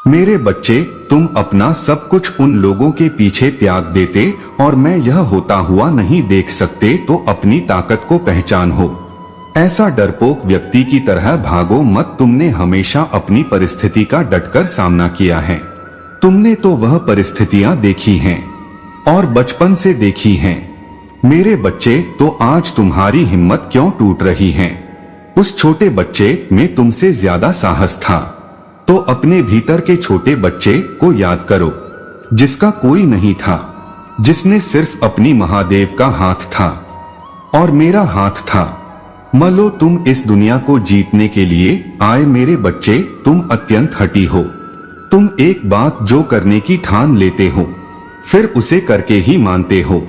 मेरे बच्चे, तुम अपना सब कुछ उन लोगों के पीछे त्याग देते और मैं यह होता हुआ नहीं देख सकते तो अपनी ताकत को पहचान हो। ऐसा डरपोक व्यक्ति की तरह भागो मत। तुमने हमेशा अपनी परिस्थिति का डटकर सामना किया है। तुमने तो वह परिस्थितियां देखी हैं और बचपन से देखी हैं। मेरे बच्चे, तो आज तुम्हारी हिम्मत क्यों टूट रही है? उस छोटे बच्चे में तुमसे ज्यादा साहस था। तो अपने भीतर के छोटे बच्चे को याद करो, जिसका कोई नहीं था, जिसने सिर्फ अपनी महादेव का हाथ था और मेरा हाथ था। लो, तुम इस दुनिया को जीतने के लिए आए मेरे बच्चे। तुम अत्यंत हठी हो। तुम एक बात जो करने की ठान लेते हो, फिर उसे करके ही मानते हो।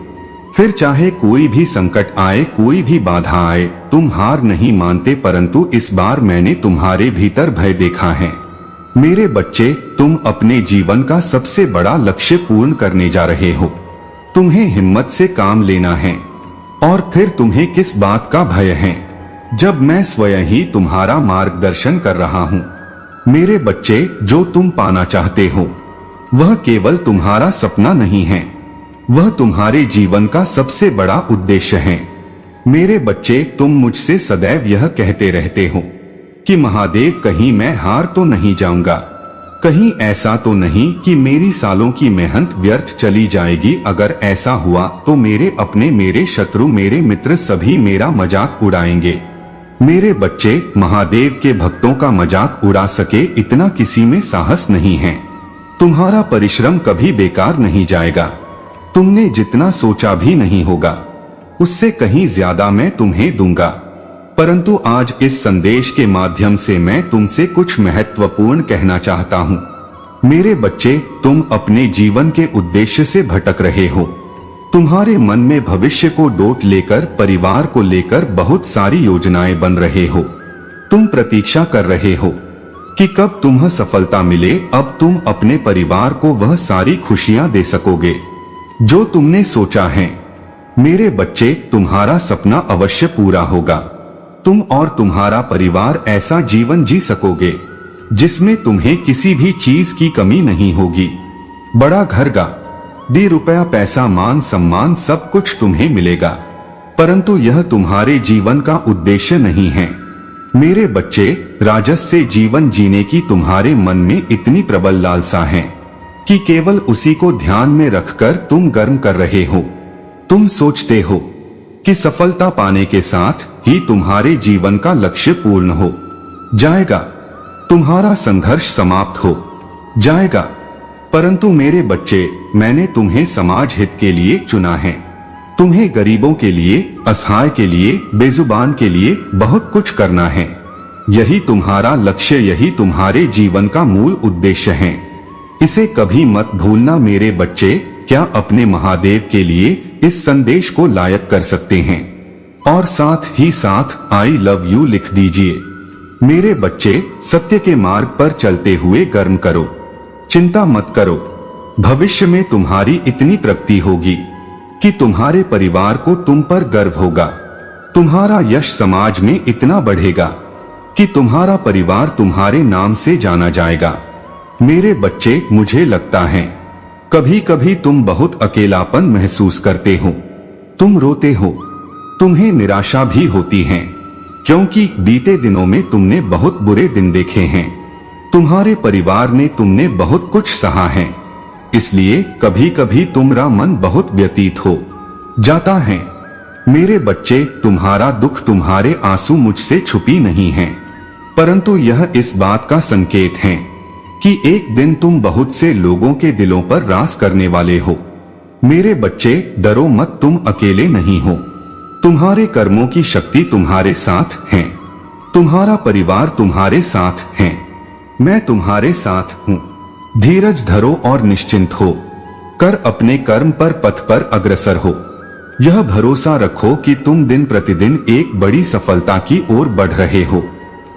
फिर चाहे कोई भी संकट आए, कोई भी बाधा आए, तुम हार नहीं मानते। परंतु इस बार मैंने तुम्हारे भीतर भय देखा है। मेरे बच्चे, तुम अपने जीवन का सबसे बड़ा लक्ष्य पूर्ण करने जा रहे हो। तुम्हें हिम्मत से काम लेना है। और फिर तुम्हें किस बात का भय है, जब मैं स्वयं ही तुम्हारा मार्गदर्शन कर रहा हूँ। मेरे बच्चे, जो तुम पाना चाहते हो वह केवल तुम्हारा सपना नहीं है, वह तुम्हारे जीवन का सबसे बड़ा उद्देश्य है। मेरे बच्चे, तुम मुझसे सदैव यह कहते रहते हो कि महादेव, कहीं मैं हार तो नहीं जाऊंगा, कहीं ऐसा तो नहीं कि मेरी सालों की मेहनत व्यर्थ चली जाएगी। अगर ऐसा हुआ तो मेरे अपने, मेरे शत्रु, मेरे मित्र सभी मेरा मजाक उड़ाएंगे। मेरे बच्चे, महादेव के भक्तों का मजाक उड़ा सके इतना किसी में साहस नहीं है। तुम्हारा परिश्रम कभी बेकार नहीं जाएगा। तुमने जितना सोचा भी नहीं होगा, उससे कहीं ज्यादा मैं तुम्हें दूंगा। परंतु आज इस संदेश के माध्यम से मैं तुमसे कुछ महत्वपूर्ण कहना चाहता हूँ। मेरे बच्चे, तुम अपने जीवन के उद्देश्य से भटक रहे हो। तुम्हारे मन में भविष्य को डोट लेकर, परिवार को लेकर बहुत सारी योजनाएं बन रहे हो। तुम प्रतीक्षा कर रहे हो कि कब तुम्हें सफलता मिले। अब तुम अपने परिवार को वह सारी खुशियां दे सकोगे जो तुमने सोचा है। मेरे बच्चे, तुम्हारा सपना अवश्य पूरा होगा। तुम और तुम्हारा परिवार ऐसा जीवन जी सकोगे जिसमें तुम्हें किसी भी चीज की कमी नहीं होगी। बड़ा घर, गाड़ी, रुपया, पैसा, मान सम्मान सब कुछ तुम्हें मिलेगा। परंतु यह तुम्हारे जीवन का उद्देश्य नहीं है। मेरे बच्चे, राजस से जीवन जीने की तुम्हारे मन में इतनी प्रबल लालसा है कि केवल उसी को ध्यान में रखकर तुम गर्म कर रहे हो। तुम सोचते हो कि सफलता पाने के साथ ही तुम्हारे जीवन का लक्ष्य पूर्ण हो जाएगा, तुम्हारा संघर्ष समाप्त हो जाएगा। परंतु मेरे बच्चे, मैंने तुम्हें समाज हित के लिए चुना है। तुम्हें गरीबों के लिए, असहाय के लिए, बेजुबान के लिए बहुत कुछ करना है। यही तुम्हारा लक्ष्य, यही तुम्हारे जीवन का मूल उद्देश्य है। इसे कभी मत भूलना मेरे बच्चे। क्या अपने महादेव के लिए इस संदेश को लायक कर सकते हैं? और साथ ही साथ आई लव यू लिख दीजिए। मेरे बच्चे, सत्य के मार्ग पर चलते हुए कर्म करो, चिंता मत करो। भविष्य में तुम्हारी इतनी प्रगति होगी कि तुम्हारे परिवार को तुम पर गर्व होगा। तुम्हारा यश समाज में इतना बढ़ेगा कि तुम्हारा परिवार तुम्हारे नाम से जाना जाएगा। मेरे बच्चे, मुझे लगता है कभी कभी तुम बहुत अकेलापन महसूस करते हो। तुम रोते हो, तुम्हें निराशा भी होती है, क्योंकि बीते दिनों में तुमने बहुत बुरे दिन देखे हैं। तुम्हारे परिवार ने तुमने बहुत कुछ सहा है, इसलिए कभी कभी तुम्हारा मन बहुत व्यतीत हो जाता है। मेरे बच्चे, तुम्हारा दुख, तुम्हारे आंसू मुझसे छुपी नहीं है, परंतु यह इस बात का संकेत है कि एक दिन तुम बहुत से लोगों के दिलों पर राज करने वाले हो। मेरे बच्चे, डरो मत, तुम अकेले नहीं हो। तुम्हारे कर्मों की शक्ति तुम्हारे साथ है, तुम्हारा परिवार तुम्हारे साथ है, मैं तुम्हारे साथ हूँ। धीरज धरो और निश्चिंत हो कर अपने कर्म पर, पथ पर अग्रसर हो। यह भरोसा रखो कि तुम दिन प्रतिदिन एक बड़ी सफलता की ओर बढ़ रहे हो।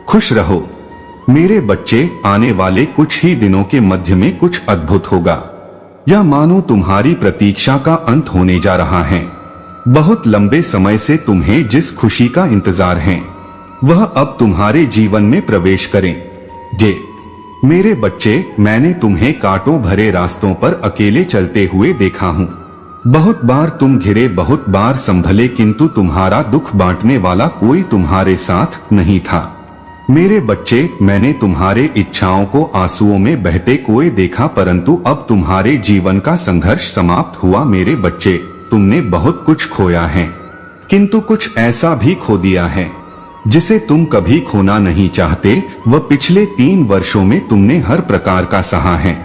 खुश रहो मेरे बच्चे, आने वाले कुछ ही दिनों के मध्य में कुछ अद्भुत होगा। यह मानो तुम्हारी प्रतीक्षा का अंत होने जा रहा है। बहुत लंबे समय से तुम्हें जिस खुशी का इंतजार है वह अब तुम्हारे जीवन में प्रवेश करेंगे। मेरे बच्चे, मैंने तुम्हें कांटों भरे रास्तों पर अकेले चलते हुए देखा हूँ। बहुत बार तुम घिरे, बहुत बार संभले, किंतु तुम्हारा दुख बांटने वाला कोई तुम्हारे साथ नहीं था। मेरे बच्चे, मैंने तुम्हारे इच्छाओं को आंसुओं में बहते हुए देखा, परंतु अब तुम्हारे जीवन का संघर्ष समाप्त हुआ। मेरे बच्चे, तुमने बहुत कुछ खोया है, किंतु कुछ ऐसा भी खो दिया है जिसे तुम कभी खोना नहीं चाहते। वह पिछले 3 वर्षों में तुमने हर प्रकार का सहा है।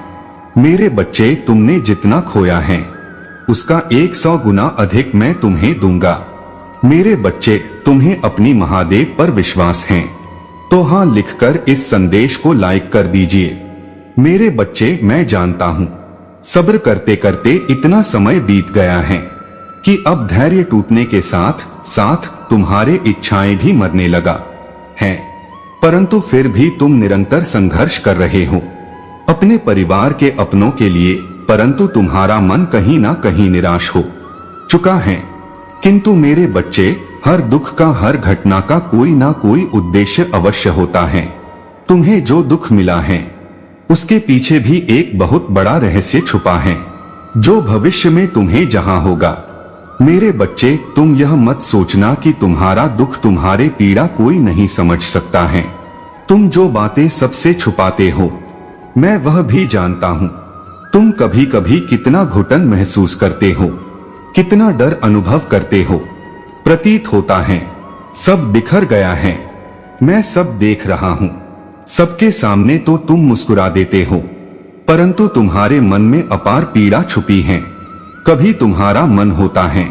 मेरे बच्चे, तुमने जितना खोया है उसका 100 गुना अधिक मैं तुम्हें दूंगा। मेरे बच्चे, तुम्हें अपनी महादेव पर विश्वास है तो हाँ लिखकर इस संदेश को लाइक कर दीजिए। मेरे बच्चे, मैं जानता हूँ सब्र करते करते इतना समय बीत गया है कि अब धैर्य टूटने के साथ साथ तुम्हारे इच्छाएं भी मरने लगा है, परंतु फिर भी तुम निरंतर संघर्ष कर रहे हो अपने परिवार के अपनों के लिए, परंतु तुम्हारा मन कहीं ना कहीं निराश हो चुका है। किंतु मेरे बच्चे, हर दुख का, हर घटना का कोई ना कोई उद्देश्य अवश्य होता है। तुम्हें जो दुख मिला है उसके पीछे भी एक बहुत बड़ा रहस्य छुपा है जो भविष्य में तुम्हें जहां होगा। मेरे बच्चे, तुम यह मत सोचना कि तुम्हारा दुख, तुम्हारे पीड़ा कोई नहीं समझ सकता है। तुम जो बातें सबसे छुपाते हो मैं वह भी जानता हूँ। तुम कभी कभी कितना घुटन महसूस करते हो, कितना डर अनुभव करते हो। प्रतीत होता है सब बिखर गया है, मैं सब देख रहा हूँ। सबके सामने तो तुम मुस्कुरा देते हो, परंतु तुम्हारे मन में अपार पीड़ा छुपी है। कभी तुम्हारा मन होता है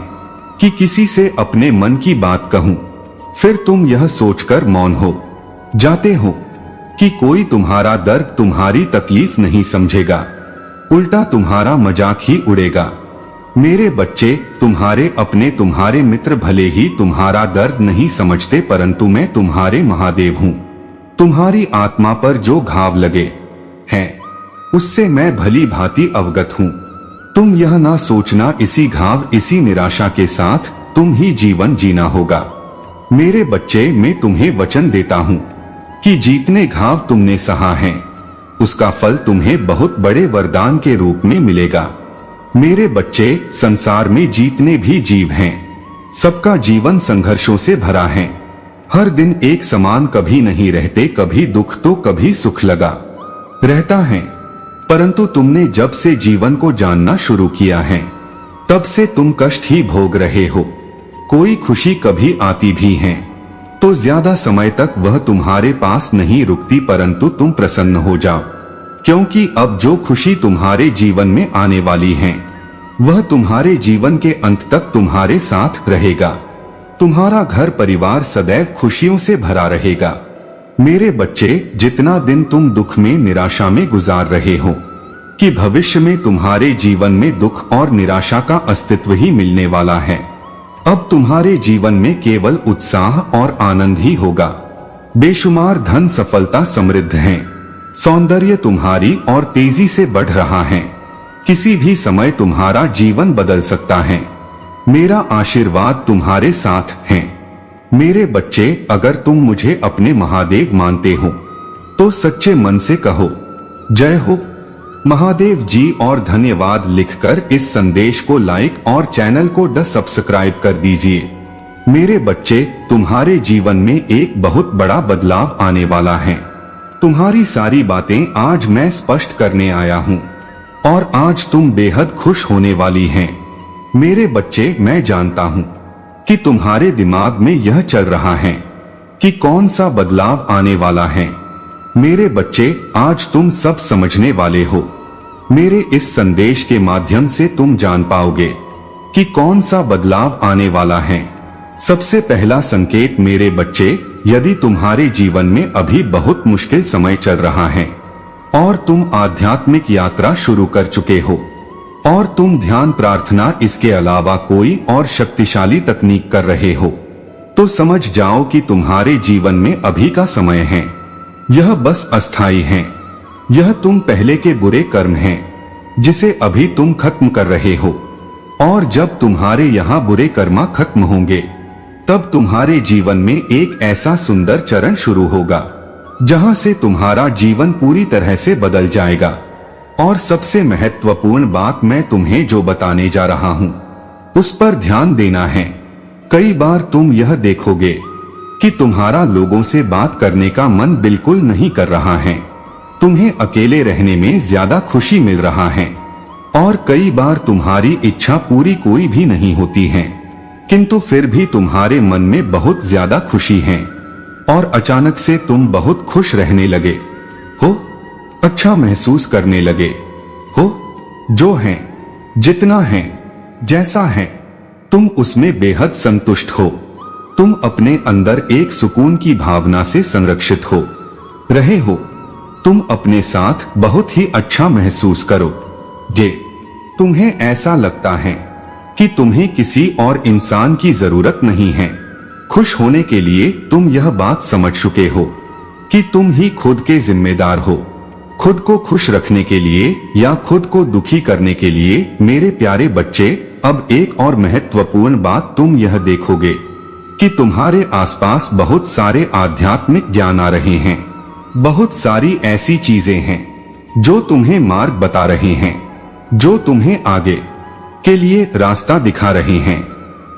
कि किसी से अपने मन की बात कहूं, फिर तुम यह सोचकर मौन हो जाते हो कि कोई तुम्हारा दर्द, तुम्हारी तकलीफ नहीं समझेगा, उल्टा तुम्हारा मजाक ही उड़ेगा। मेरे बच्चे, तुम्हारे अपने, तुम्हारे मित्र भले ही तुम्हारा दर्द नहीं समझते, परंतु मैं तुम्हारे महादेव हूँ। तुम्हारी आत्मा पर जो घाव लगे हैं उससे मैं भली भांति अवगत हूँ। तुम यह ना सोचना इसी घाव, इसी निराशा के साथ तुम ही जीवन जीना होगा। मेरे बच्चे, मैं तुम्हें वचन देता हूँ कि जितने घाव तुमने सहा है उसका फल तुम्हें बहुत बड़े वरदान के रूप में मिलेगा। मेरे बच्चे, संसार में जितने भी जीव हैं सबका जीवन संघर्षों से भरा है। हर दिन एक समान कभी नहीं रहते, कभी दुख तो कभी सुख लगा रहता है। परंतु तुमने जब से जीवन को जानना शुरू किया है तब से तुम कष्ट ही भोग रहे हो। कोई खुशी कभी आती भी है तो ज्यादा समय तक वह तुम्हारे पास नहीं रुकती, परंतु तुम प्रसन्न हो जाओ, क्योंकि अब जो खुशी तुम्हारे जीवन में आने वाली है वह तुम्हारे जीवन के अंत तक तुम्हारे साथ रहेगा। तुम्हारा घर परिवार सदैव खुशियों से भरा रहेगा। मेरे बच्चे, जितना दिन तुम दुख में, निराशा में गुजार रहे हो कि भविष्य में तुम्हारे जीवन में दुख और निराशा का अस्तित्व ही मिलने वाला है। अब तुम्हारे जीवन में केवल उत्साह और आनंद ही होगा। बेशुमार धन, सफलता, समृद्ध है, सौंदर्य तुम्हारी और तेजी से बढ़ रहा है। किसी भी समय तुम्हारा जीवन बदल सकता है। मेरा आशीर्वाद तुम्हारे साथ है। मेरे बच्चे, अगर तुम मुझे अपने महादेव मानते हो तो सच्चे मन से कहो जय हो महादेव जी और धन्यवाद लिखकर इस संदेश को लाइक और चैनल को सब्सक्राइब कर दीजिए। मेरे बच्चे, तुम्हारे जीवन में एक बहुत बड़ा बदलाव आने वाला है। तुम्हारी सारी बातें आज मैं स्पष्ट करने आया हूँ और आज तुम बेहद खुश होने वाली हैं। मेरे बच्चे, मैं जानता हूँ कि तुम्हारे दिमाग में यह चल रहा है कि कौन सा बदलाव आने वाला है। मेरे बच्चे, आज तुम सब समझने वाले हो। मेरे इस संदेश के माध्यम से तुम जान पाओगे कि कौन सा बदलाव आने वाला है। सबसे पहला संकेत मेरे बच्चे, यदि तुम्हारे जीवन में अभी बहुत मुश्किल समय चल रहा है और तुम आध्यात्मिक यात्रा शुरू कर चुके हो और तुम ध्यान, प्रार्थना, इसके अलावा कोई और शक्तिशाली तकनीक कर रहे हो, तो समझ जाओ कि तुम्हारे जीवन में अभी का समय है। यह बस अस्थाई है। यह तुम पहले के बुरे कर्म हैं जिसे अभी तुम खत्म कर रहे हो, और जब तुम्हारे यहाँ बुरे कर्म खत्म होंगे तब तुम्हारे जीवन में एक ऐसा सुंदर चरण शुरू होगा जहां से तुम्हारा जीवन पूरी तरह से बदल जाएगा। और सबसे महत्वपूर्ण बात मैं तुम्हें जो बताने जा रहा हूं उस पर ध्यान देना है। कई बार तुम यह देखोगे कि तुम्हारा लोगों से बात करने का मन बिल्कुल नहीं कर रहा है, तुम्हें अकेले रहने में ज्यादा खुशी मिल रहा है, और कई बार तुम्हारी इच्छा पूरी कोई भी नहीं होती है, किंतु फिर भी तुम्हारे मन में बहुत ज्यादा खुशी है और अचानक से तुम बहुत खुश रहने लगे हो, अच्छा महसूस करने लगे हो। जो है, जितना है, जैसा है, तुम उसमें बेहद संतुष्ट हो। तुम अपने अंदर एक सुकून की भावना से संरक्षित हो रहे हो। तुम अपने साथ बहुत ही अच्छा महसूस करोगे। तुम्हें ऐसा लगता है कि तुम्हें किसी और इंसान की जरूरत नहीं है। खुश होने के लिए तुम यह बात समझ चुके हो कि तुम ही खुद के जिम्मेदार हो। खुद को खुश रखने के लिए या खुद को दुखी करने के लिए मेरे प्यारे बच्चे, अब एक और महत्वपूर्ण बात तुम यह देखोगे कि तुम्हारे आसपास बहुत सारे आध्यात्मिक ज्ञान आ रहे हैं। बहुत सारी ऐसी चीजें हैं जो तुम्हें मार्ग बता रहे हैं, जो तुम्हें आगे के लिए रास्ता दिखा रहे हैं,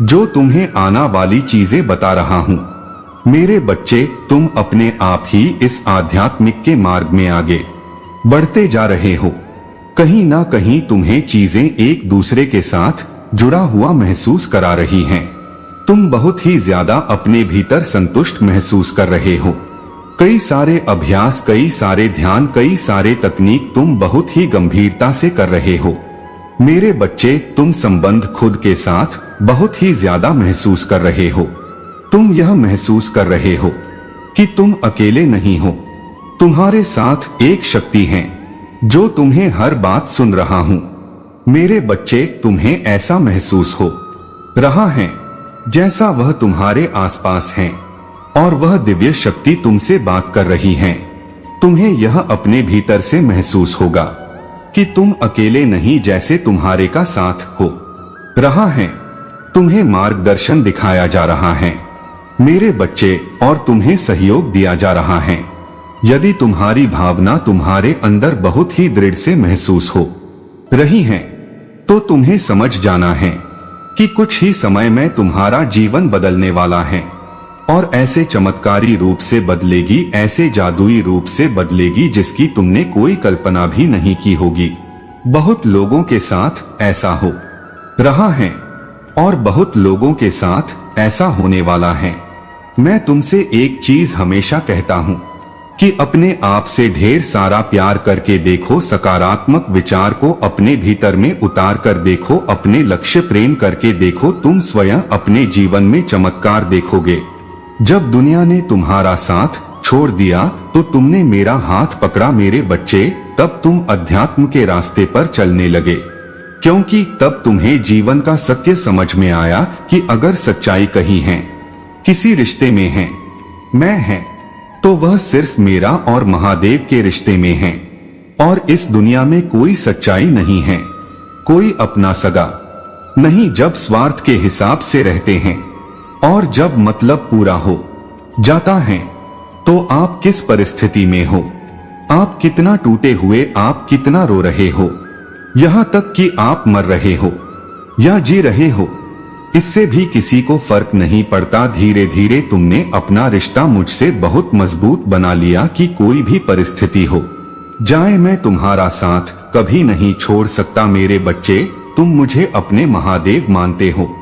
जो तुम्हें आना वाली चीजें बता रहा हूं। मेरे बच्चे, तुम अपने आप ही इस आध्यात्मिक के मार्ग में आगे बढ़ते जा रहे हो। कहीं ना कहीं तुम्हें चीजें एक दूसरे के साथ जुड़ा हुआ महसूस करा रही हैं। तुम बहुत ही ज्यादा अपने भीतर संतुष्ट महसूस कर रहे हो। कई सारे अभ्यास, कई सारे ध्यान, कई सारे तकनीक तुम बहुत ही गंभीरता से कर रहे हो। मेरे बच्चे, तुम संबंध खुद के साथ बहुत ही ज्यादा महसूस कर रहे हो। तुम यह महसूस कर रहे हो कि तुम अकेले नहीं हो। तुम्हारे साथ एक शक्ति है जो तुम्हें हर बात सुन रहा हूं। मेरे बच्चे, तुम्हें ऐसा महसूस हो रहा है जैसा वह तुम्हारे आसपास है और वह दिव्य शक्ति तुमसे बात कर रही है। तुम्हें यह अपने भीतर से महसूस होगा कि तुम अकेले नहीं, जैसे तुम्हारे का साथ हो रहा है। तुम्हें मार्गदर्शन दिखाया जा रहा है मेरे बच्चे, और तुम्हें सहयोग दिया जा रहा है। यदि तुम्हारी भावना तुम्हारे अंदर बहुत ही दृढ़ से महसूस हो रही है तो तुम्हें समझ जाना है कि कुछ ही समय में तुम्हारा जीवन बदलने वाला है, और ऐसे चमत्कारी रूप से बदलेगी, ऐसे जादुई रूप से बदलेगी जिसकी तुमने कोई कल्पना भी नहीं की होगी। बहुत लोगों के साथ ऐसा हो रहा है और बहुत लोगों के साथ ऐसा होने वाला है। मैं तुमसे एक चीज हमेशा कहता हूँ कि अपने आप से ढेर सारा प्यार करके देखो, सकारात्मक विचार को अपने भीतर में उतार कर देखो, अपने लक्ष्य प्रेम करके देखो, तुम स्वयं अपने जीवन में चमत्कार देखोगे। जब दुनिया ने तुम्हारा साथ छोड़ दिया तो तुमने मेरा हाथ पकड़ा मेरे बच्चे, तब तुम अध्यात्म के रास्ते पर चलने लगे, क्योंकि तब तुम्हें जीवन का सत्य समझ में आया कि अगर सच्चाई कहीं है, किसी रिश्ते में है, मैं है, तो वह सिर्फ मेरा और महादेव के रिश्ते में है। और इस दुनिया में कोई सच्चाई नहीं है, कोई अपना सगा नहीं। जब स्वार्थ के हिसाब से रहते हैं और जब मतलब पूरा हो जाता है तो आप किस परिस्थिति में हो, आप कितना टूटे हुए, आप कितना रो रहे हो, यहाँ तक कि आप मर रहे हो या जी रहे हो, इससे भी किसी को फर्क नहीं पड़ता। धीरे धीरे तुमने अपना रिश्ता मुझसे बहुत मजबूत बना लिया कि कोई भी परिस्थिति हो जाए, मैं तुम्हारा साथ कभी नहीं छोड़ सकता। मेरे बच्चे, तुम मुझे अपने महादेव मानते हो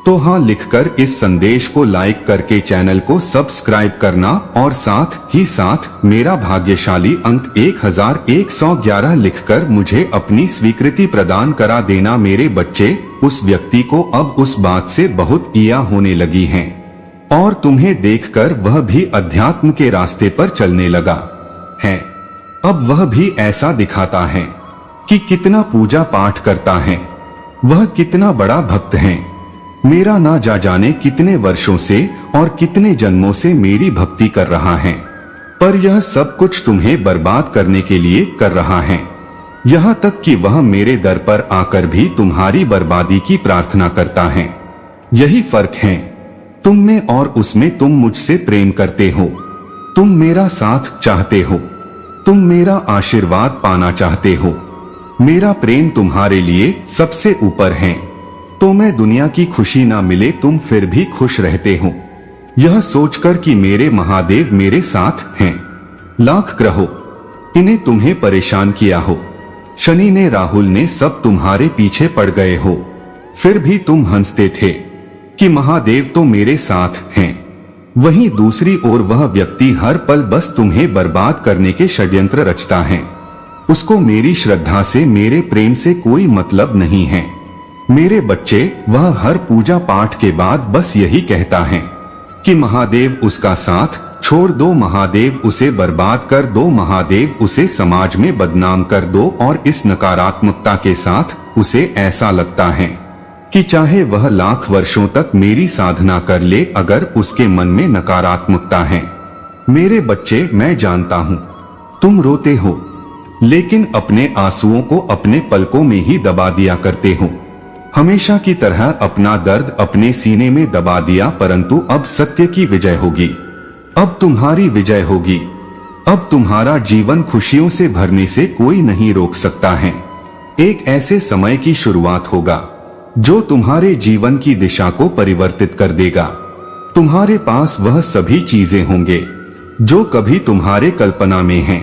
तो हाँ लिखकर इस संदेश को लाइक करके चैनल को सब्सक्राइब करना, और साथ ही साथ मेरा भाग्यशाली अंक 1111 लिखकर मुझे अपनी स्वीकृति प्रदान करा देना। मेरे बच्चे, उस व्यक्ति को अब उस बात से बहुत ईया होने लगी है और तुम्हें देखकर वह भी अध्यात्म के रास्ते पर चलने लगा है। अब वह भी ऐसा दिखाता है कि कितना पूजा पाठ करता है, वह कितना बड़ा भक्त है। मेरा ना जाने कितने वर्षों से और कितने जन्मों से मेरी भक्ति कर रहा है, पर यह सब कुछ तुम्हें बर्बाद करने के लिए कर रहा है। यहाँ तक कि वह मेरे दर पर आकर भी तुम्हारी बर्बादी की प्रार्थना करता है। यही फर्क है तुम में और उसमें। तुम मुझसे प्रेम करते हो, तुम मेरा साथ चाहते हो, तुम मेरा आशीर्वाद पाना चाहते हो, मेरा प्रेम तुम्हारे लिए सबसे ऊपर है, तो मैं दुनिया की खुशी ना मिले तुम फिर भी खुश रहते हो, यह सोचकर कि मेरे महादेव मेरे साथ हैं। लाख ग्रहों इन्हें तुम्हें परेशान किया हो, शनि ने राहुल ने सब तुम्हारे पीछे पड़ गए हो, फिर भी तुम हंसते थे कि महादेव तो मेरे साथ हैं। वहीं दूसरी ओर वह व्यक्ति हर पल बस तुम्हें बर्बाद करने के षड्यंत्र रचता है। उसको मेरी श्रद्धा से, मेरे प्रेम से कोई मतलब नहीं है। मेरे बच्चे, वह हर पूजा पाठ के बाद बस यही कहता है कि महादेव उसका साथ छोड़ दो, महादेव उसे बर्बाद कर दो, महादेव उसे समाज में बदनाम कर दो। और इस नकारात्मकता के साथ उसे ऐसा लगता है कि चाहे वह लाख वर्षों तक मेरी साधना कर ले, अगर उसके मन में नकारात्मकता है। मेरे बच्चे, मैं जानता हूँ तुम रोते हो, लेकिन अपने आंसुओं को अपने पलकों में ही दबा दिया करते हो। हमेशा की तरह अपना दर्द अपने सीने में दबा दिया, परंतु अब सत्य की विजय होगी, अब तुम्हारी विजय होगी। अब तुम्हारा जीवन खुशियों से भरने से कोई नहीं रोक सकता है। एक ऐसे समय की शुरुआत होगा जो तुम्हारे जीवन की दिशा को परिवर्तित कर देगा। तुम्हारे पास वह सभी चीजें होंगे जो कभी तुम्हारे कल्पना में हैं।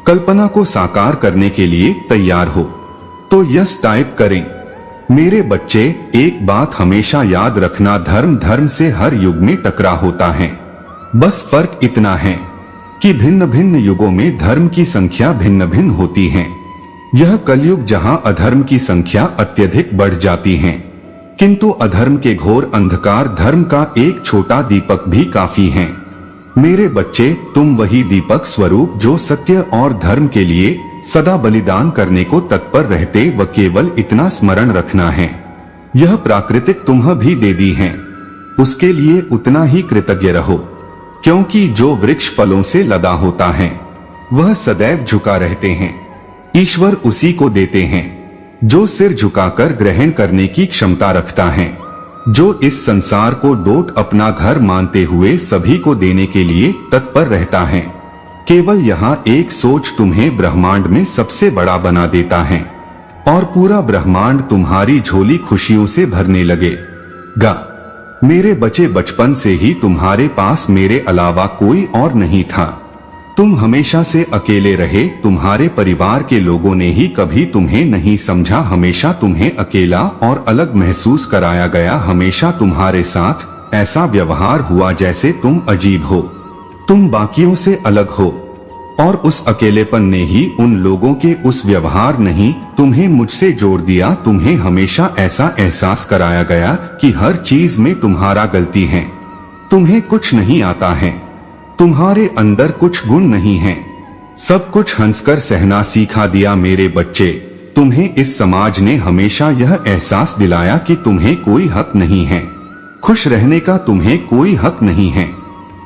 कल्पना को साकार करने के लिए तैयार हो तो यस टाइप करें। मेरे बच्चे, एक बात हमेशा याद रखना, धर्म धर्म से हर युग में टकरा होता है। बस फर्क इतना है कि भिन्न भिन्न युगों में धर्म की संख्या भिन्न भिन्न होती है। यह कलयुग जहां अधर्म की संख्या अत्यधिक बढ़ जाती है, किंतु अधर्म के घोर अंधकार धर्म का एक छोटा दीपक भी काफी है। मेरे बच्चे, तुम वही दीपक स्वरूप जो सत्य और धर्म के लिए सदा बलिदान करने को तत्पर रहते, व केवल इतना स्मरण रखना है, यह प्राकृतिक तुम्हें भी दे दी है, उसके लिए उतना ही कृतज्ञ रहो। क्योंकि जो वृक्ष फलों से लदा होता है वह सदैव झुका रहते हैं, ईश्वर उसी को देते हैं जो सिर झुकाकर ग्रहण करने की क्षमता रखता है, जो इस संसार को डोट अपना घर मानते हुए सभी को देने के लिए तत्पर रहता है। केवल यहाँ एक सोच तुम्हें ब्रह्मांड में सबसे बड़ा बना देता है और पूरा ब्रह्मांड तुम्हारी झोली खुशियों से भरने लगेगा। मेरे बच्चे, बचपन से ही तुम्हारे पास मेरे अलावा कोई और नहीं था। तुम हमेशा से अकेले रहे, तुम्हारे परिवार के लोगों ने ही कभी तुम्हें नहीं समझा, हमेशा तुम्हें अकेला और अलग महसूस कराया गया। हमेशा तुम्हारे साथ ऐसा व्यवहार हुआ जैसे तुम अजीब हो, तुम बाकियों से अलग हो, और उस अकेलेपन ने ही, उन लोगों के उस व्यवहार नहीं तुम्हें मुझसे जोड़ दिया। तुम्हें हमेशा ऐसा एहसास कराया गया कि हर चीज में तुम्हारा गलती है, तुम्हें कुछ नहीं आता है, तुम्हारे अंदर कुछ गुण नहीं है, सब कुछ हंसकर सहना सिखा दिया। मेरे बच्चे, तुम्हें इस समाज ने हमेशा यह एहसास दिलाया कि तुम्हें कोई हक नहीं है, खुश रहने का तुम्हें कोई हक नहीं है,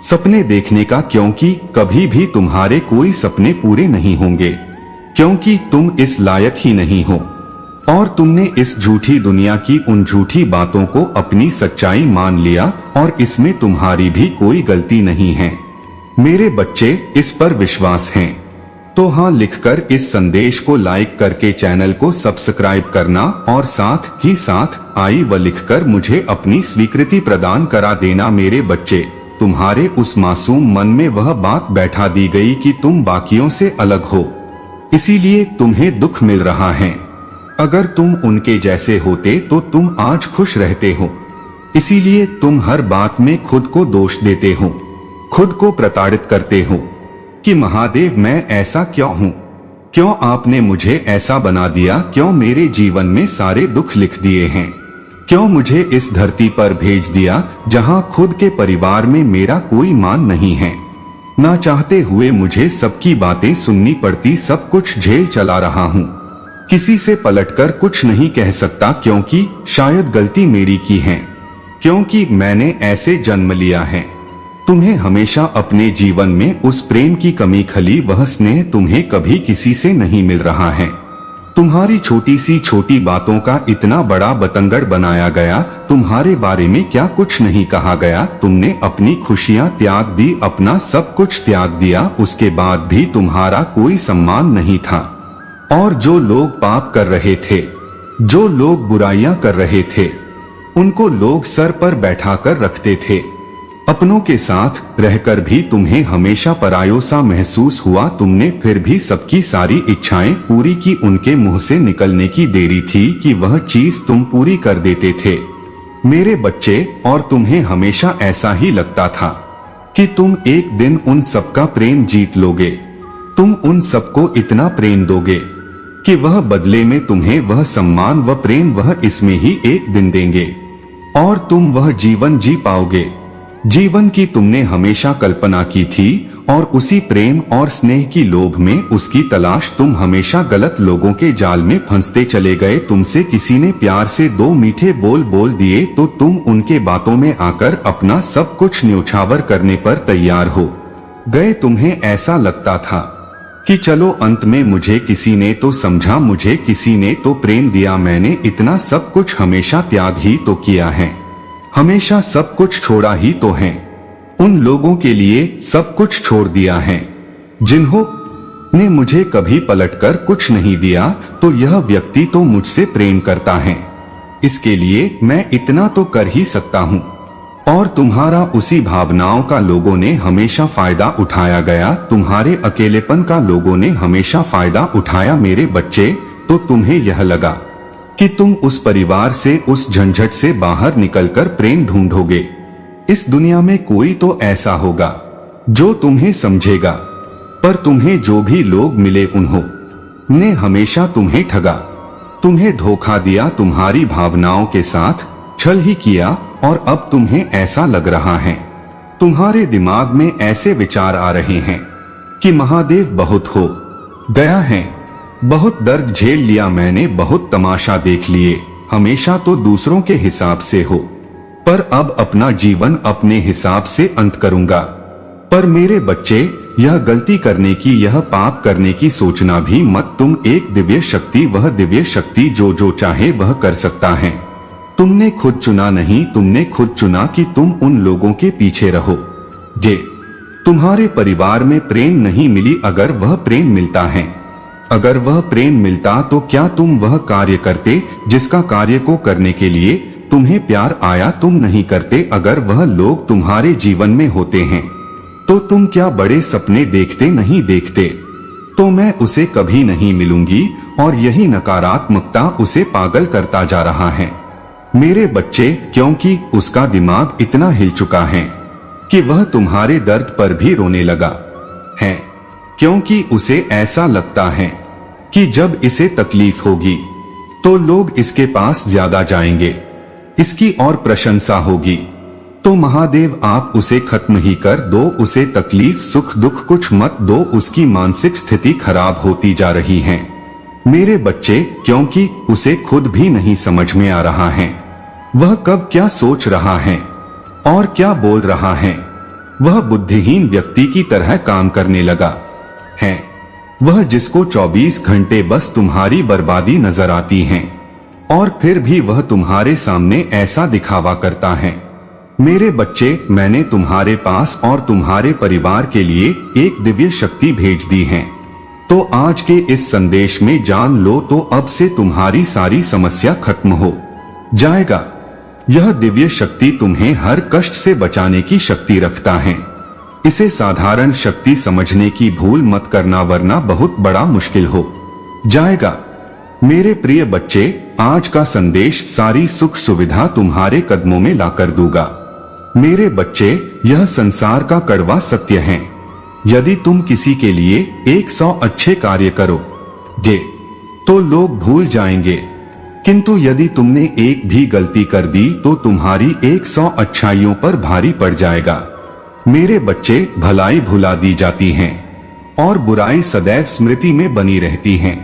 सपने देखने का, क्योंकि कभी भी तुम्हारे कोई सपने पूरे नहीं होंगे, क्योंकि तुम इस लायक ही नहीं हो। और तुमने इस झूठी दुनिया की उन झूठी बातों को अपनी सच्चाई मान लिया, और इसमें तुम्हारी भी कोई गलती नहीं है। मेरे बच्चे, इस पर विश्वास है तो हाँ लिखकर इस संदेश को लाइक करके चैनल को सब्सक्राइब करना, और साथ ही साथ आई व लिखकर मुझे अपनी स्वीकृति प्रदान करा देना। मेरे बच्चे, तुम्हारे उस मासूम मन में वह बात बैठा दी गई कि तुम बाकियों से अलग हो, इसीलिए तुम्हें दुख मिल रहा है। अगर तुम उनके जैसे होते तो तुम आज खुश रहते हो, इसीलिए तुम हर बात में खुद को दोष देते हो, खुद को प्रताड़ित करते हो कि महादेव मैं ऐसा क्यों हूँ, क्यों आपने मुझे ऐसा बना दिया, क्यों मेरे जीवन में सारे दुख लिख दिए हैं, क्यों मुझे इस धरती पर भेज दिया जहां खुद के परिवार में मेरा कोई मान नहीं है। ना चाहते हुए मुझे सबकी बातें सुननी पड़ती, सब कुछ झेल चला रहा हूँ, किसी से पलटकर कुछ नहीं कह सकता, क्योंकि शायद गलती मेरी की है, क्योंकि मैंने ऐसे जन्म लिया है। तुम्हें हमेशा अपने जीवन में उस प्रेम की कमी खली, वह स्नेह तुम्हें कभी किसी से नहीं मिल रहा है। तुम्हारी छोटी सी छोटी बातों का इतना बड़ा बतंगड़ बनाया गया, तुम्हारे बारे में क्या कुछ नहीं कहा गया। तुमने अपनी खुशियां त्याग दी, अपना सब कुछ त्याग दिया, उसके बाद भी तुम्हारा कोई सम्मान नहीं था। और जो लोग पाप कर रहे थे, जो लोग बुराइयां कर रहे थे, उनको लोग सर पर बैठाकर रखते थे। अपनों के साथ रहकर भी तुम्हें हमेशा परायों सा महसूस हुआ। तुमने फिर भी सबकी सारी इच्छाएं पूरी की। उनके मुंह से निकलने की देरी थी कि वह चीज तुम पूरी कर देते थे मेरे बच्चे। और तुम्हें हमेशा ऐसा ही लगता था कि तुम एक दिन उन सबका प्रेम जीत लोगे। तुम उन सबको इतना प्रेम दोगे कि वह बदले में तुम्हें वह सम्मान व प्रेम वह इसमें ही एक दिन देंगे और तुम वह जीवन जी पाओगे, जीवन की तुमने हमेशा कल्पना की थी। और उसी प्रेम और स्नेह की लोभ में उसकी तलाश तुम हमेशा गलत लोगों के जाल में फंसते चले गए। तुमसे किसी ने प्यार से 2 मीठे बोल बोल दिए तो तुम उनके बातों में आकर अपना सब कुछ न्योछावर करने पर तैयार हो गए। तुम्हें ऐसा लगता था कि चलो अंत में मुझे किसी ने तो समझा, मुझे किसी ने तो प्रेम दिया। मैंने इतना सब कुछ हमेशा त्याग ही तो किया है, हमेशा सब कुछ छोड़ा ही तो है। उन लोगों के लिए सब कुछ छोड़ दिया है जिन्होंने मुझे कभी पलटकर कुछ नहीं दिया। तो यह व्यक्ति तो मुझसे प्रेम करता है, इसके लिए मैं इतना तो कर ही सकता हूँ। और तुम्हारा उसी भावनाओं का लोगों ने हमेशा फायदा उठाया गया। तुम्हारे अकेलेपन का लोगों ने हमेशा फायदा उठाया मेरे बच्चे। तो तुम्हें यह लगा कि तुम उस परिवार से, उस झंझट से बाहर निकलकर प्रेम ढूंढोगे। इस दुनिया में कोई तो ऐसा होगा जो तुम्हें समझेगा, पर तुम्हें जो भी लोग मिले उन्होंने हमेशा तुम्हें ठगा, तुम्हें धोखा दिया, तुम्हारी भावनाओं के साथ छल ही किया। और अब तुम्हें ऐसा लग रहा है, तुम्हारे दिमाग में ऐसे विचार आ रहे हैं कि महादेव बहुत हो गया है, बहुत दर्द झेल लिया मैंने, बहुत तमाशा देख लिए, हमेशा तो दूसरों के हिसाब से हो, पर अब अपना जीवन अपने हिसाब से अंत करूंगा। पर मेरे बच्चे, यह गलती करने की, यह पाप करने की सोचना भी मत। तुम एक दिव्य शक्ति, वह दिव्य शक्ति जो चाहे वह कर सकता है। तुमने खुद चुना नहीं, तुमने खुद चुना कि तुम उन लोगों के पीछे रहोगे। तुम्हारे परिवार में प्रेम नहीं मिली, अगर वह प्रेम मिलता है, अगर वह प्रेम मिलता तो क्या तुम वह कार्य करते जिसका कार्य को करने के लिए तुम्हें प्यार आया? तुम नहीं करते। अगर वह लोग तुम्हारे जीवन में होते हैं तो तुम क्या बड़े सपने देखते नहीं देखते? तो मैं उसे कभी नहीं मिलूंगी और यही नकारात्मकता उसे पागल करता जा रहा है मेरे बच्चे, क्योंकि उसका दिमाग इतना हिल चुका है कि वह तुम्हारे दर्द पर भी रोने लगा है, क्योंकि उसे ऐसा लगता है कि जब इसे तकलीफ होगी तो लोग इसके पास ज्यादा जाएंगे, इसकी और प्रशंसा होगी। तो महादेव आप उसे खत्म ही कर दो, उसे तकलीफ सुख दुख कुछ मत दो। उसकी मानसिक स्थिति खराब होती जा रही है मेरे बच्चे, क्योंकि उसे खुद भी नहीं समझ में आ रहा है वह कब क्या सोच रहा है और क्या बोल रहा है। वह बुद्धिहीन व्यक्ति की तरह काम करने लगा है, वह जिसको 24 घंटे बस तुम्हारी बर्बादी नजर आती है और फिर भी वह तुम्हारे सामने ऐसा दिखावा करता है। मेरे बच्चे, मैंने तुम्हारे पास और तुम्हारे परिवार के लिए एक दिव्य शक्ति भेज दी है। तो आज के इस संदेश में जान लो तो अब से तुम्हारी सारी समस्या खत्म हो जाएगा। यह दिव्य शक्ति तुम्हें हर कष्ट से बचाने की शक्ति रखता है। इसे साधारण शक्ति समझने की भूल मत करना, वरना बहुत बड़ा मुश्किल हो जाएगा। मेरे प्रिय बच्चे, आज का संदेश सारी सुख सुविधा तुम्हारे कदमों में लाकर दूंगा। मेरे बच्चे, यह संसार का कड़वा सत्य है। यदि तुम किसी के लिए 100 अच्छे कार्य करोगे तो लोग भूल जाएंगे, किंतु यदि तुमने एक भी गलती कर दी तो तुम्हारी 100 अच्छाइयों पर भारी पड़ जाएगा। मेरे बच्चे, भलाई भुला दी जाती है और बुराई सदैव स्मृति में बनी रहती है,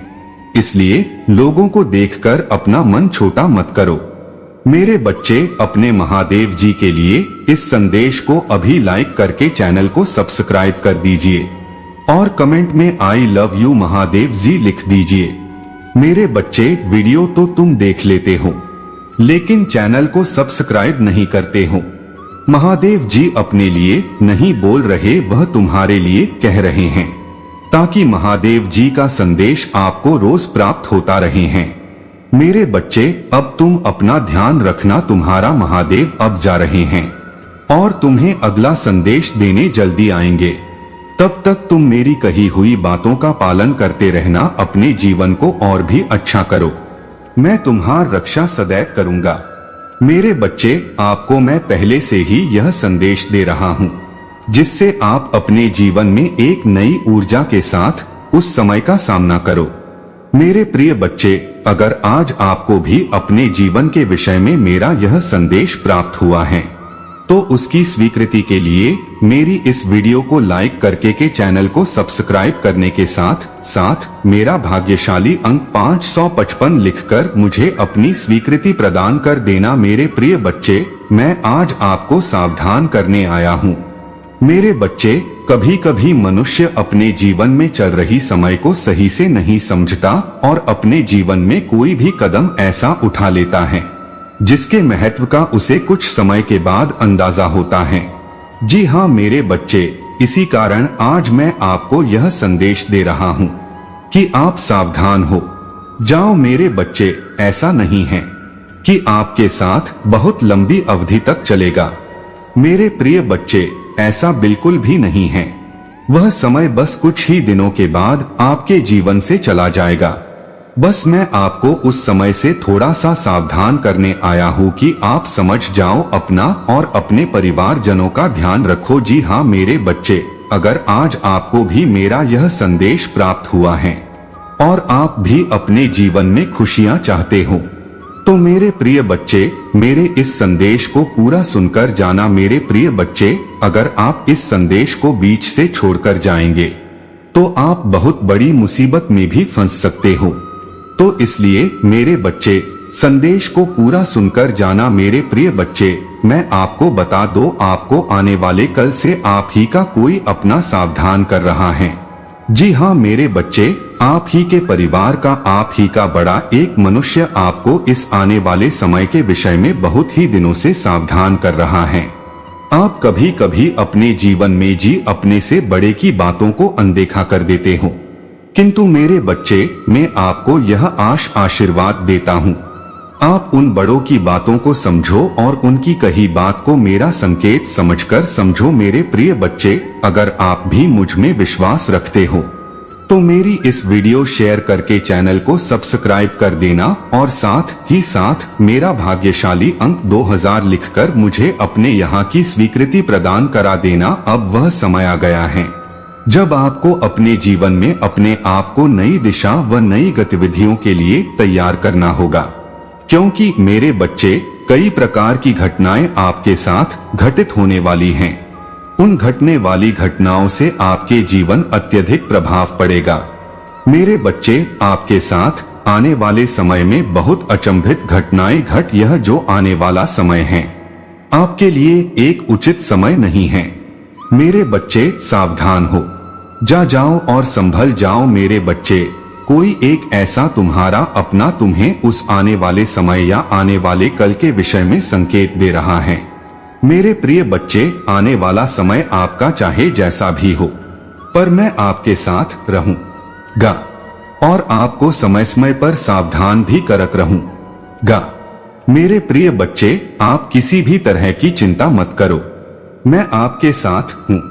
इसलिए लोगों को देखकर अपना मन छोटा मत करो। मेरे बच्चे, अपने महादेव जी के लिए इस संदेश को अभी लाइक करके चैनल को सब्सक्राइब कर दीजिए और कमेंट में आई लव यू महादेव जी लिख दीजिए। मेरे बच्चे, वीडियो तो तुम देख लेते हो, लेकिन चैनल को सब्सक्राइब नहीं करते हो। महादेव जी अपने लिए नहीं बोल रहे, वह तुम्हारे लिए कह रहे हैं, ताकि महादेव जी का संदेश आपको रोज प्राप्त होता रहे हैं। मेरे बच्चे, अब तुम अपना ध्यान रखना, तुम्हारा महादेव अब जा रहे हैं और तुम्हें अगला संदेश देने जल्दी आएंगे। तब तक तुम मेरी कही हुई बातों का पालन करते रहना, अपने जीवन को और भी अच्छा करो। मैं तुम्हारी रक्षा सदैव करूंगा। मेरे बच्चे, आपको मैं पहले से ही यह संदेश दे रहा हूँ, जिससे आप अपने जीवन में एक नई ऊर्जा के साथ उस समय का सामना करो। मेरे प्रिय बच्चे, अगर आज आपको भी अपने जीवन के विषय में मेरा यह संदेश प्राप्त हुआ है, तो उसकी स्वीकृति के लिए मेरी इस वीडियो को लाइक करके के चैनल को सब्सक्राइब करने के साथ साथ मेरा भाग्यशाली अंक 555 लिखकर मुझे अपनी स्वीकृति प्रदान कर देना। मेरे प्रिय बच्चे, मैं आज आपको सावधान करने आया हूँ। मेरे बच्चे, कभी कभी मनुष्य अपने जीवन में चल रही समय को सही से नहीं समझता और अपने जीवन में कोई भी कदम ऐसा उठा लेता है जिसके महत्व का उसे कुछ समय के बाद अंदाजा होता है। जी हाँ मेरे बच्चे, इसी कारण आज मैं आपको यह संदेश दे रहा हूँ कि आप सावधान हो जाओ। मेरे बच्चे, ऐसा नहीं है कि आपके साथ बहुत लंबी अवधि तक चलेगा। मेरे प्रिय बच्चे, ऐसा बिल्कुल भी नहीं है। वह समय बस कुछ ही दिनों के बाद आपके जीवन से चला जाएगा। बस मैं आपको उस समय से थोड़ा सा सावधान करने आया हूँ कि आप समझ जाओ, अपना और अपने परिवारजनों का ध्यान रखो। जी हाँ मेरे बच्चे, अगर आज आपको भी मेरा यह संदेश प्राप्त हुआ है और आप भी अपने जीवन में खुशियाँ चाहते हो, तो मेरे प्रिय बच्चे, मेरे इस संदेश को पूरा सुनकर जाना। मेरे प्रिय बच्चे, अगर आप इस संदेश को बीच से छोड़कर जाएंगे तो आप बहुत बड़ी मुसीबत में भी फंस सकते हो। तो इसलिए मेरे बच्चे, संदेश को पूरा सुनकर जाना। मेरे प्रिय बच्चे, मैं आपको बता दो, आपको आने वाले कल से आप ही का कोई अपना सावधान कर रहा है। जी हाँ मेरे बच्चे, आप ही के परिवार का, आप ही का बड़ा एक मनुष्य आपको इस आने वाले समय के विषय में बहुत ही दिनों से सावधान कर रहा है। आप कभी कभी अपने जीवन में जी अपने से बड़े की बातों को अनदेखा कर देते हो, किंतु मेरे बच्चे, मैं आपको यह आशीर्वाद देता हूँ, आप उन बड़ों की बातों को समझो और उनकी कही बात को मेरा संकेत समझकर समझो। मेरे प्रिय बच्चे, अगर आप भी मुझ में विश्वास रखते हो तो मेरी इस वीडियो शेयर करके चैनल को सब्सक्राइब कर देना और साथ ही साथ मेरा भाग्यशाली अंक 2000 लिखकर मुझे अपने यहाँ की स्वीकृति प्रदान करा देना। अब वह समय आ गया है जब आपको अपने जीवन में अपने आप को नई दिशा व नई गतिविधियों के लिए तैयार करना होगा, क्योंकि मेरे बच्चे, कई प्रकार की घटनाएं आपके साथ घटित होने वाली हैं। उन घटने वाली घटनाओं से आपके जीवन अत्यधिक प्रभाव पड़ेगा। मेरे बच्चे, आपके साथ आने वाले समय में बहुत अचंभित घटनाएं घट। यह जो आने वाला समय है आपके लिए एक उचित समय नहीं है। मेरे बच्चे, सावधान हो जाओ और संभल जाओ। मेरे बच्चे, कोई एक ऐसा तुम्हारा अपना तुम्हें उस आने वाले समय या आने वाले कल के विषय में संकेत दे रहा है। मेरे प्रिय बच्चे, आने वाला समय आपका चाहे जैसा भी हो, पर मैं आपके साथ रहूंगा और आपको समय समय पर सावधान भी करत रहूंगा। मेरे प्रिय बच्चे, आप किसी भी तरह की चिंता मत करो, मैं आपके साथ हूँ।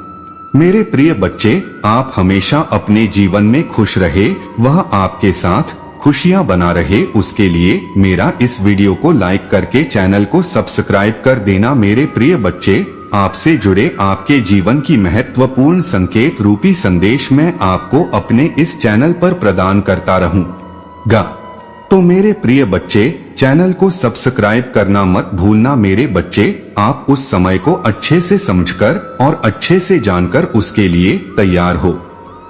मेरे प्रिय बच्चे, आप हमेशा अपने जीवन में खुश रहे, वह आपके साथ खुशियां बना रहे, उसके लिए मेरा इस वीडियो को लाइक करके चैनल को सब्सक्राइब कर देना। मेरे प्रिय बच्चे, आपसे जुड़े आपके जीवन की महत्वपूर्ण संकेत रूपी संदेश मैं आपको अपने इस चैनल पर प्रदान करता रहूंगा। तो मेरे प्रिय बच्चे, चैनल को सब्सक्राइब करना मत भूलना। मेरे बच्चे, आप उस समय को अच्छे से समझकर और अच्छे से जानकर उसके लिए तैयार हो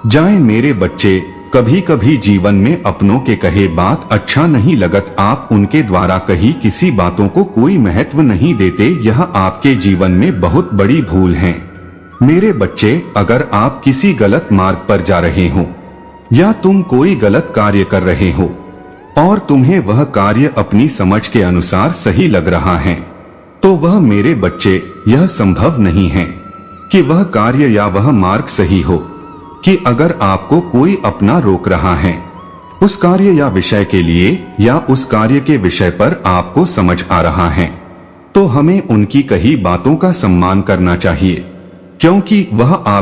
जाएं। मेरे बच्चे, कभी कभी जीवन में अपनों के कहे बात अच्छा नहीं लगत, आप उनके द्वारा कही किसी बातों को कोई महत्व नहीं देते, यह आपके जीवन में बहुत बड़ी भूल है। मेरे बच्चे, अगर आप किसी गलत मार्ग पर जा रहे हो या तुम कोई गलत कार्य कर रहे हो और तुम्हें वह कार्य अपनी समझ के अनुसार सही लग रहा है, तो वह मेरे बच्चे यह संभव नहीं है कि वह कार्य या वह मार्ग सही हो। कि अगर आपको कोई अपना रोक रहा है उस कार्य या विषय के लिए, या उस कार्य के विषय पर आपको समझ आ रहा है, तो हमें उनकी कही बातों का सम्मान करना चाहिए, क्योंकि वह आप